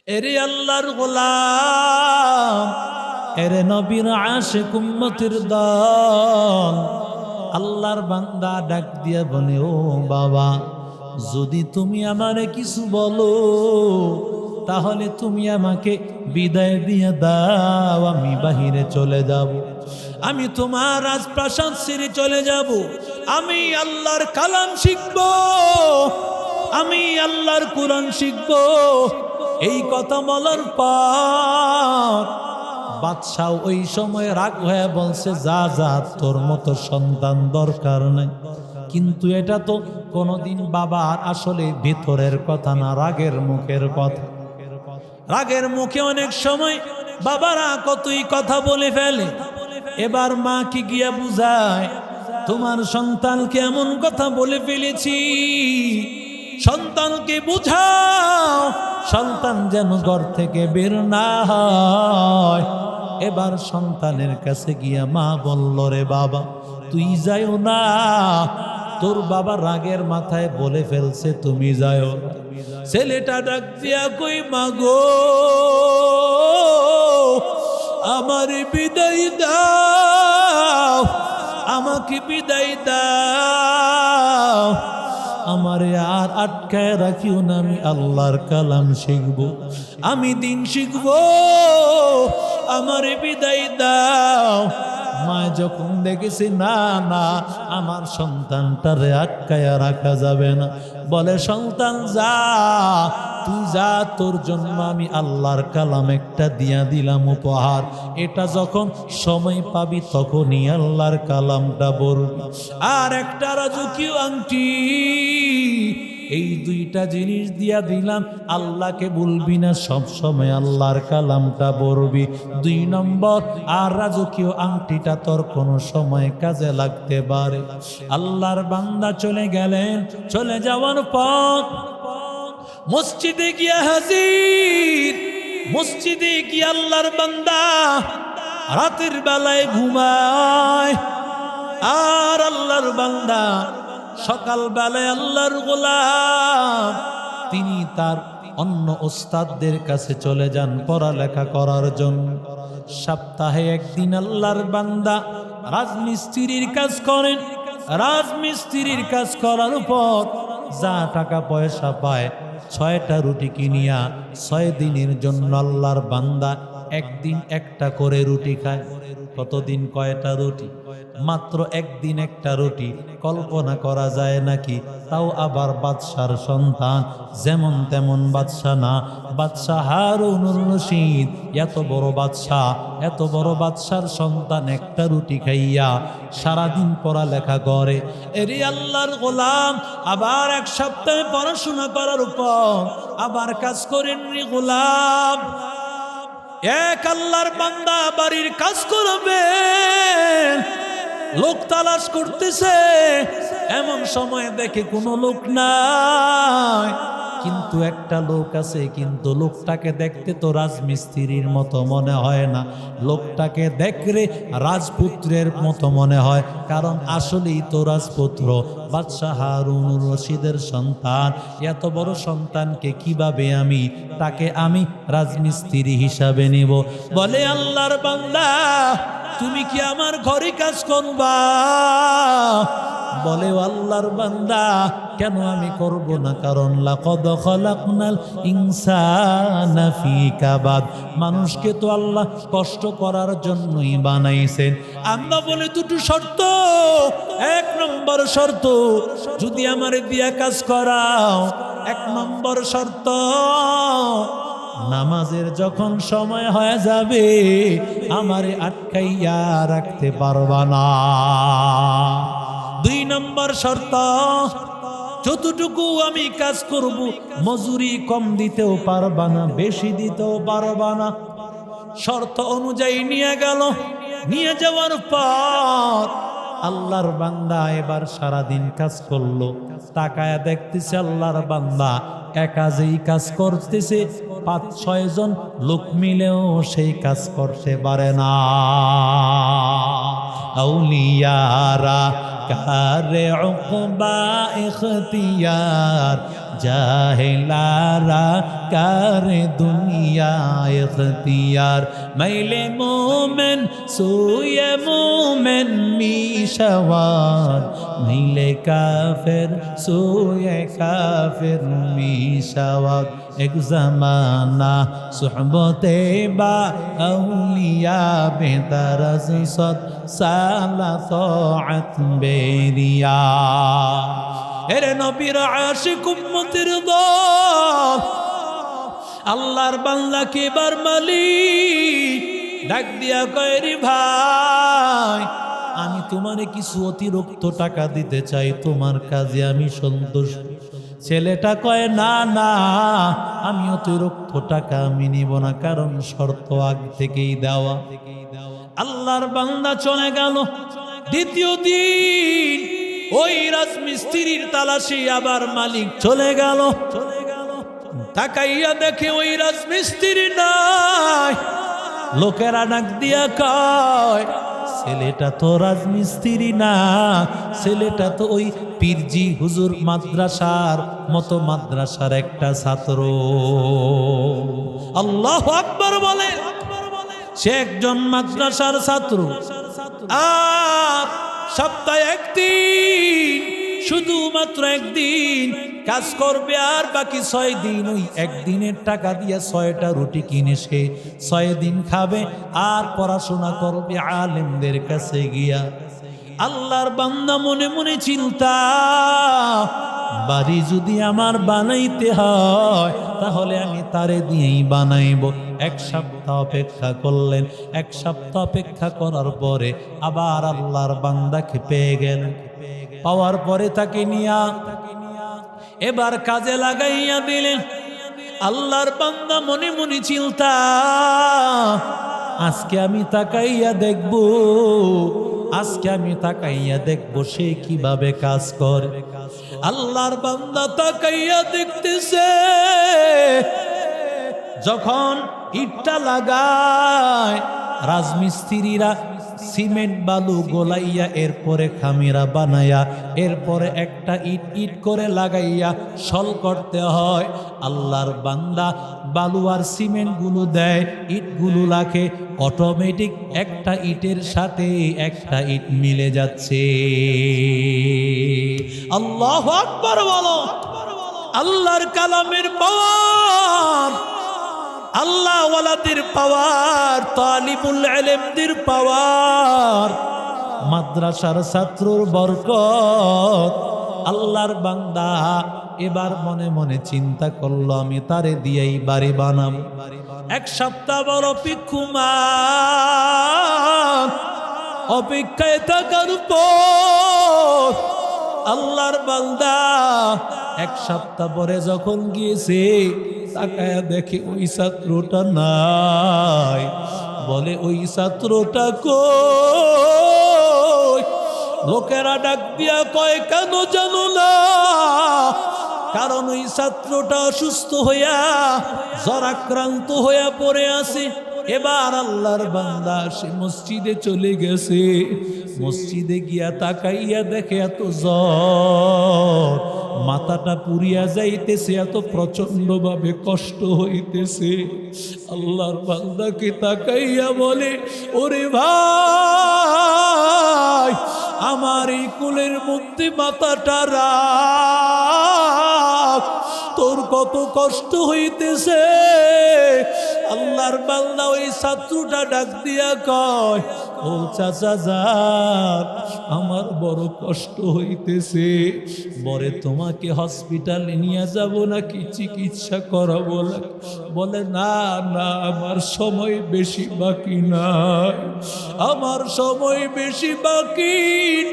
এরে আল্লাহর গোলাম, এরে নবীর আশিক উম্মতের দল, আল্লাহর বান্দা ডাক দিয়া বলে, ও বাবা, যদি তুমি আমারে কিছু বলো তাহলে তুমি আমাকে বিদায় দিয়ে দাও, আমি বাহিরে চলে যাব, আমি তোমার রাজপ্রাসাদ ছেড়ে চলে যাব, আমি আল্লাহর কালাম শিখব, আমি আল্লাহর কোরআন শিখব। এই কথা বলার পর বাদশাহ ওই সময় রাগ হয়ে বলছে, যা যা, তোর মতো সন্তান দরকার নাই। কিন্তু এটা তো কোনোদিন বাবার আসলে ভিতরের কথা না, রাগের মুখের কথা। রাগের মুখে অনেক সময় বাবারা কতই কথা বলে ফেলে। এবার মা কি গিয়া বুঝায়, তোমার সন্তানকে এমন কথা বলে ফেলেছি, সন্তানকে বুঝাও, সন্তান যেন ঘর থেকে বের না হয়। এবার সন্তানের কাছে গিয়া মা বলল, রে বাবা, তুই যাইও না, তোর বাবা রাগের মাথায় বলে ফেলছে, তুমি যাইও না। ছেলেটা ডাক দিয়া কই, মা গো, আমারে বিদায় দাও, আমাকে বিদায় দাও, আমারে আর আটকায় রাখিও না, আমি আল্লাহর কালাম শিখব, আমি দিন শিখব, আমারে বিদায় দাও। মা যখন দেখেছি না না, আমার সন্তানটারে আটকায়া রাখা যাবে না, বলে, সন্তান যা, তুই যা, তোর জন্য আমি আল্লাহর কালাম একটা দিয়া দিলাম উপহার, এটা যখন সময় পাবি তখনই আল্লাহর কালামটা পড়বি। আর একটা রাজকীয় আংটি, এই দুইটা জিনিস দিয়া দিলাম, আল্লাহকে বলবি না, সব সময় আল্লাহর কালামটা পড়বি। 2 নম্বর, আর রাজকীয় আংটিটা তোর কোনো সময় কাজে লাগতে পারে। আল্লাহর বান্দা চলে গেলেন। চলে যাওয়ার পর মসজিদে গিয়া হাজির। মসজিদে গিয়া আল্লাহর বান্দা রাতের বেলায় ঘুমায়, আর আল্লাহর বান্দা সকাল বেলায় আল্লাহর গোলাম তিনি তার অন্য ওস্তাদদের কাছে চলে যান পড়ালেখা করার জন্য। সপ্তাহে একদিন আল্লাহর বান্দা রাজমিস্ত্রির কাজ করেন। রাজমিস্ত্রির কাজ করার পর যা টাকা পয়সা পায়, 6টা রুটি কিনিয়া 6 দিনের জন্য আল্লাহর বান্দা একদিন একটা করে রুটি খায়। কতদিন কয়টা রুটি? মাত্র একদিন একটা রুটি। কল্পনা করা যায় নাকি? তাও আবার বাদশার সন্তান, যেমন তেমন বাদশা না, বাদশাহ হারুনুর রশিদ। এত বড় বাদশাহ, এত বড় বাদশার সন্তান একটা রুটি খাইয়া সারাদিন পড়ালেখা করে। এরি আল্লাহর গোলাম আবার 1 সপ্তাহে পড়াশোনা করার উপর আবার কাজ করেন রে গোলাম। এক আল্লাহর বান্দা বাড়ির কাজ করবে, লোক তালাশ করতেছে, এমন সময় দেখে কোনো লোক নাই, কিন্তু একটা লোক আছে। কিন্তু লোকটাকে দেখতে তো রাজমিস্ত্রির মতো মনে হয় না, লোকটাকে দেখলে রাজপুত্রের মতো মনে হয়, কারণ আসলেই তো রাজপুত্র, বাদশাহ হারুনুর রশিদের সন্তান। এত বড় সন্তানকে কিভাবে তাকে আমি রাজমিস্ত্রি হিসাবে নিব? বলে, আল্লাহর বান্দা, তুমি কি আমার ঘরে কাজ করবা? বলে, আল্লাহর বান্দা, কেন আমি করব না? কারণ লাকাদ খালাকনাল ইনসানা ফি কাবাদ, মানুষকে তো আল্লাহ কষ্ট করার জন্যই বানাইছেন। আমরা বলে 2টো শর্ত। 1 নম্বর শর্ত, যদি আমারে দিয়া কাজ করাও। 1 নম্বর শর্ত, নামাজের যখন সময় হয়ে যাবে আমারে আটকাইয়া রাখতে পারবা না। 2 নম্বর শর্ত, যতটুকু আমি কাজ করব মজুরি কম দিতেও পারবা না, বেশি দিতেও পারবা না। শর্ত অনুযায়ী নিয়ে গেল। নিয়ে যাওয়ার পর আল্লাহর বান্দা এবার সারাদিন কাজ করলো। তাকায়া দেখতেছে আল্লাহর বান্দা একা যেই কাজ করতেছে, 5-6 জন লোক মিলেও সেই কাজ করতে পারে না। আউলিয়ারা কারে উকবা ইখতিয়ার, জাহেলারা কারে দুনিয়া ইখতিয়ার মাইলে মোমেন সুয়ে মোমেন মিশাওয়ার মাইলে কাফের সুয়ে কাফের মিশাওয়ার এক জামানা সুহবতে বা আউলিয়া বেতারাজ সদ সালা তাআত বেরিয়া এরে নবীর আশিক উম্মতের দল আল্লাহর বান্দা কে বার মালিক ডাক দিয়া কয় রে ভাই আমি তোমারে কিছু অতিরিক্ত টাকা দিতে চাই তোমার কাজে আমি সন্তুষ্ট ছেলেটা কয় না না আমি অতিরিক্ত টাকা আমি নিব না কারণ শর্ত আগে থেকেই দেওয়া আল্লাহর বান্দা চলে গেল দ্বিতীয় দিন ওই রাজমিস্ত্রির তালাশে আবার মালিক চলে গেল তাকাইয়া দেখে ওই রাজমিস্ত্রি নাই লোকেরা ডাক দিয়া কয় ছেলেটা তো রাজমিস্ত্রি না ছেলেটা তো ওই পীরজি হুজুর মাদ্রাসার মতো মাদ্রাসার একটা ছাত্র আল্লাহু আকবার বলে সে একজন মাদ্রাসার ছাত্র আর সপ্তাহে একদিন শুধুমাত্র একদিন কাজ করবে আর বাকি 6 দিন ওই একদিনের টাকা দিয়ে 6টা রুটি কিনে সে 6 দিন খাবে আর পড়াশোনা করবে আলেমদের কাছে গিয়া আল্লাহর বান্দা মনে মনে চিন্তা বাড়ি যদি আমার বানাইতে হয় তাহলে আমি তারে দিয়েই বানাইব এক সপ্তাহ অপেক্ষা করলেন এক সপ্তাহ অপেক্ষা করার পরে আবার আল্লাহর বান্দাকে পেয়ে গেলেন পাওয়ার পরে তাকে নিয়া এবার কাজে লাগাইয়া দিলেন আল্লাহর বান্দা মনে মনে চিন্তা আজকে আমি তাকাইয়া দেখব আজকে আমি তাকাইয়া দেখব সে কিভাবে কাজ করে আল্লাহর বান্দা তাকাইয়া দেখতেছে যখন ইটটা লাগায় রাজমিস্ত্রিরা সিমেন্ট বালু গোলাইয়া এরপরে খামিরা বানাইয়া এরপরে একটা ইট ইট করে লাগাইয়া সল করতে হয় আল্লাহর বান্দা বালু আর সিমেন্ট গুলো দেয় ইটগুলো লাখে অটোমেটিক একটা ইটের সাথে একটা ইট মিলে যাচ্ছে আল্লাহু আকবার বলো আল্লাহর কালামের পাওয়ার আল্লাহ ওয়ালাদের পাওয়ার তালিবুল ইলমদের পাওয়ার মাদ্রাসার ছাত্রর বরকত আল্লাহর বান্দা এবার মনে মনে চিন্তা করলো আমি তারে দিয়েই বাড়ি বানাবো এক সপ্তাহ বড় পিক্ষুমান অপেক্ষায় থাকার পর আল্লাহর বান্দা এক সপ্তাহ পরে যখন গিয়েছে তাকায়া দেখে ওই ছাত্রটা নাই বলে ওই ছাত্রটা কই লোকেরা ডাক দিয়া কয় কেন জানো না কারণ ওই ছাত্রটা অসুস্থ হইয়া জ্বরাক্রান্ত হইয়া পড়ে আছে এবার আল্লাহর বান্দা সে মসজিদে চলে গেছে মসজিদে গিয়া তাকাইয়া দেখে এত জ্বর মাথাটা পুড়িয়া যাইতেছে এত প্রচন্ড ভাবে কষ্ট হইতেছে আল্লাহর বান্দাকে তাকাইয়া বলে ওরে ভাই আমার এই কোলের মধ্যে মাথাটা রাখ তোর কত কষ্ট হইতেছে আল্লাহর বান্দা ওই ছাত্রটা ডাক দিয়া কয় ও চাচা যাক আমার বড় কষ্ট হইতেছে বরে তোমাকে হসপিটালে নিয়ে যাব নাকি চিকিৎসা করাবো বলে না না আমার সময় বেশি বাকি নাই আমার সময় বেশি বাকি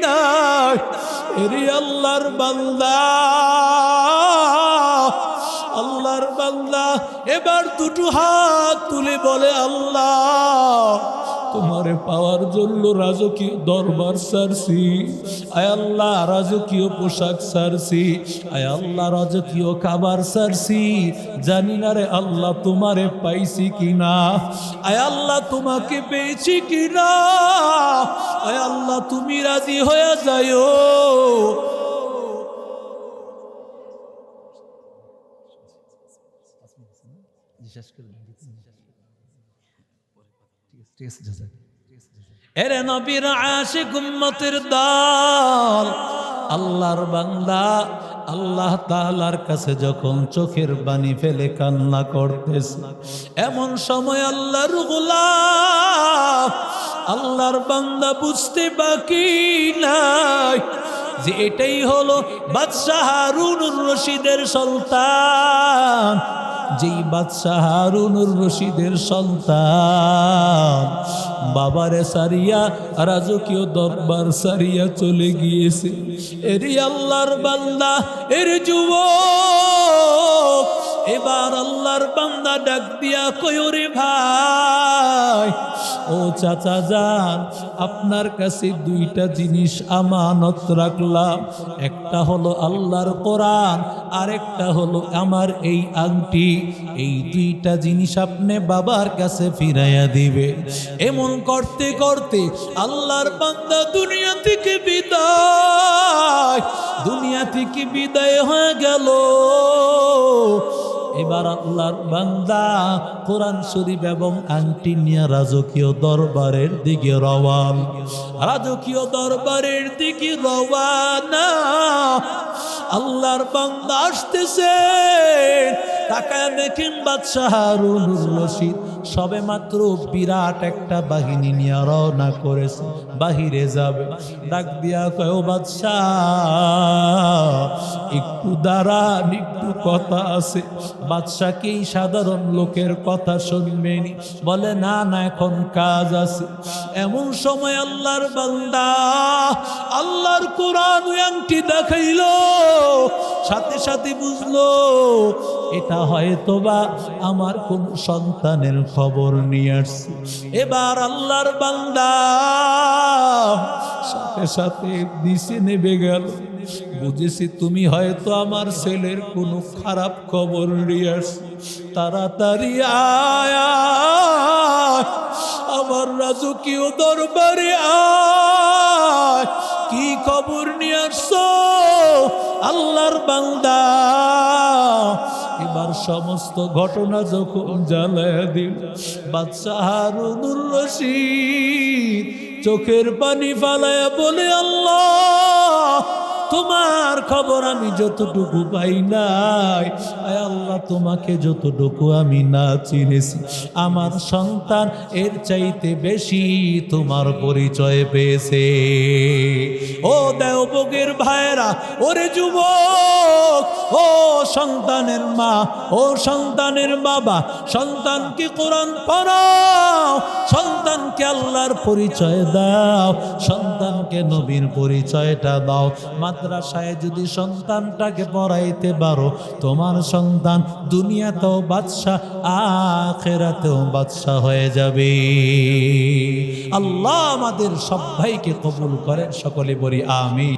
নাই এরে আল্লাহর বান্দা আল্লাহর বান্দা এবার দুটো হাত তুলে বলে আল্লাহ তোমারে পাওয়ার জন্য রাজকীয় দরবার সারছি আয় আল্লাহ রাজকীয় পোশাক সারছি আয় আল্লাহ রাজকীয় খাবার সারছি জানি না রে আল্লাহ তোমারে পাইছি কিনা আয় আল্লাহ তোমাকে পেয়েছি কিনা আয় আল্লাহ তুমি রাজি হয়ে যাও এরে নবীর আশিক উম্মতের দল, আল্লাহর বান্দা আল্লাহ তাআলার কাছে যখন চোখের পানি ফেলে কান্না করতেছে, এমন সময় আল্লাহর গোলাম আল্লাহর বান্দা বুঝতে বাকি নাই যে এটাই হলো বাদশাহ হারুনুর রশিদের সন্তান। যেই বাদশাহ হারুনুর রশিদের সন্তান বাবারে সারিয়া রাজকীয় দরবার সারিয়া চলে গিয়েছে। এরি আল্লাহর বান্দা, এর যুবক, এবার আল্লাহর বান্দা ডাক দিয়া কয়, রে ভাই, ও চাচা যান, আপনার কাছে দুইটা জিনিস আমানত রাখলাম। একটা হলো আল্লাহর কোরআন, আরেকটা হলো আমার এই আংটি। এই দুইটা জিনিস আপনি বাবার কাছে ফিরাইয়া দিবে। এমন করতে করতে আল্লাহর বান্দা দুনিয়া থেকে বিদায় হয়ে গেল। এবার আল্লাহর বান্দা কোরআন শরীফ এবং আংটি নিয়ে রাজকীয় দরবারের দিকে রওয়ানা। আল্লাহর বান্দা আসতেছে, তাকায় দেখেন বাদশাহ হারুনুর রশিদ সবে মাত্র বিরাট একটা বাহিনী নিয়ে রওনা করেছে, বাহিরে যাবে। ডাক দিয়া কয়, ও বাদশাহ, একটু দাঁড়ান, একটু কথা আছে। বাদশাহ কি সাধারণ লোকের কথা শুনবেনি? বলে, না না, এখন কাজ আছে। এমন সময় আল্লাহর বান্দা আল্লাহর কোরআন আংটি দেখাইল, সাথে সাথে বুঝলো এটা হয়তোবা আমার কোন সন্তানের খবর নিয়ে আসছে। এবার আল্লাহর বান্দা সাথে সাথে দিশে নেবে গেল। বুঝেছি তুমি হয়তো আমার ছেলের কোনো খারাপ খবর নিয়ে আসছে, তাড়াতাড়ি আয়া আমার রাজকীয় দরবারে আয়, কি খবর নিয়ে আসছো? আল্লাহর বান্দা এবার সমস্ত ঘটনা যখন জানায়া দিল, বাদশাহ হারুনুর রশিদ চোখের পানি ফালায়া বলে, আল্লাহ, তোমার খবর আমি যতটুকু পাই নাই, আয় আল্লাহ, তোমাকে যতটুকু আমি না চিনেছি, আমার সন্তান এর চাইতে বেশি তোমার পরিচয় পেয়েছে। ও দেওবগের ভাইরা, ওরে যুবক, ও সন্তানের মা, ও সন্তানের বাবা, সন্তানকে কোরআন পড়াও, সন্তানকে আল্লাহর পরিচয় দাও, সন্তানকে নবীর পরিচয়টা দাও। মাদ্রাসায় যদি সন্তানটাকে পড়াইতে পারো, তোমার সন্তান দুনিয়াতেও বাদশাহ, আখিরাতেও বাদশাহ হয়ে যাবে। আল্লাহ আমাদের সবাইকে কবুল করেন, সকলে বলি আমিন।